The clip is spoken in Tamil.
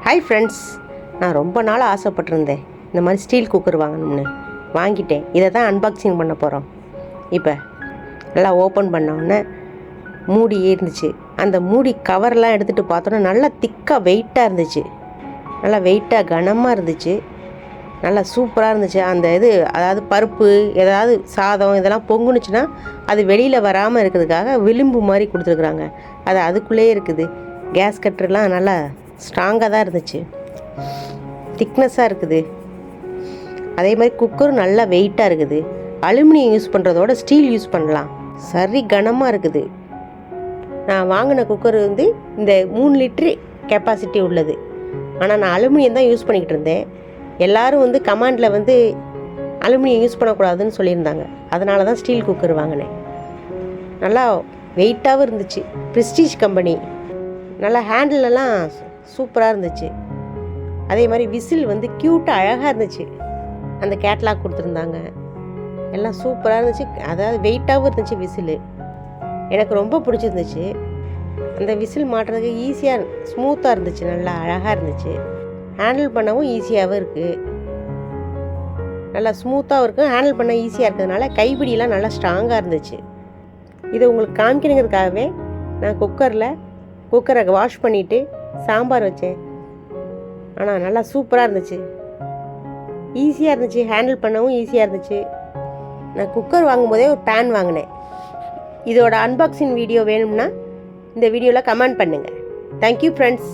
ஹாய் ஃப்ரெண்ட்ஸ், நான் ரொம்ப நாள் ஆசைப்பட்டிருந்தேன் இந்த மாதிரி ஸ்டீல் குக்கர் வாங்கணும்னு. வாங்கிட்டேன். இதை தான் அன்பாக்சிங் பண்ண போகிறோம். இப்போ நல்லா ஓப்பன் பண்ணோடனே மூடி இருந்துச்சு. அந்த மூடி கவர்லாம் எடுத்துகிட்டு பார்த்தோன்னா நல்லா திக்காக வெயிட்டாக இருந்துச்சு. நல்லா வெயிட்டாக கனமாக இருந்துச்சு. நல்லா சூப்பராக இருந்துச்சு. அந்த இது அதாவது பருப்பு ஏதாவது சாதம் இதெல்லாம் பொங்குனுச்சுன்னா அது வெளியில் வராமல் இருக்கிறதுக்காக விளிம்பு மாதிரி கொடுத்துருக்குறாங்க. அது அதுக்குள்ளேயே இருக்குது. கேஸ் கட்டர்லாம் நல்லா ஸ்ட்ராங்காக தான் இருந்துச்சு. திக்னஸாக இருக்குது. அதே மாதிரி குக்கரும் நல்லா வெயிட்டாக இருக்குது. அலுமினியம் யூஸ் பண்ணுறதோட ஸ்டீல் யூஸ் பண்ணலாம். சரி கனமாக இருக்குது. நான் வாங்கின குக்கர் வந்து இந்த 3 லிட்ரு கெப்பாசிட்டி உள்ளது. ஆனால் நான் அலுமினியம் தான் யூஸ் பண்ணிக்கிட்டு இருந்தேன். எல்லோரும் வந்து கமாண்டில் வந்து அலுமினியம் யூஸ் பண்ணக்கூடாதுன்னு சொல்லியிருந்தாங்க. அதனால தான் ஸ்டீல் குக்கர் வாங்கினேன். நல்லா வெயிட்டாகவும் இருந்துச்சு. Prestige company. நல்லா ஹேண்டிலெல்லாம் சூப்பராக இருந்துச்சு. அதே மாதிரி விசில் வந்து க்யூட்டாக அழகாக இருந்துச்சு. அந்த கேட்லாக் கொடுத்துருந்தாங்க. எல்லாம் சூப்பராக இருந்துச்சு. அதாவது வெயிட்டாகவும் இருந்துச்சு விசில். எனக்கு ரொம்ப பிடிச்சிருந்துச்சு. அந்த விசில் மாட்டுறதுக்கு ஈஸியாக ஸ்மூத்தாக இருந்துச்சு. நல்லா அழகாக இருந்துச்சு. ஹேண்டில் பண்ணவும் ஈஸியாகவும் இருக்குது. நல்லா ஸ்மூத்தாகவும் இருக்குது. ஹேண்டில் பண்ண ஈஸியாக இருக்கிறதுனால கைப்பிடியெல்லாம் நல்லா ஸ்ட்ராங்காக இருந்துச்சு. இதை உங்களுக்கு காமிக்கணுங்கிறதுக்காகவே நான் குக்கரை வாஷ் பண்ணிவிட்டு சாம்பார் வச்சேன். ஆனால் நல்லா சூப்பராக இருந்துச்சு. ஈஸியாக இருந்துச்சு. ஹேண்டில் பண்ணவும் ஈஸியாக இருந்துச்சு. நான் குக்கர் வாங்கும்போதே ஒரு பேன் வாங்கினேன். இதோட அன்பாக்சிங் வீடியோ வேணும்னா இந்த வீடியோவில் கமெண்ட் பண்ணுங்கள். Thank you friends.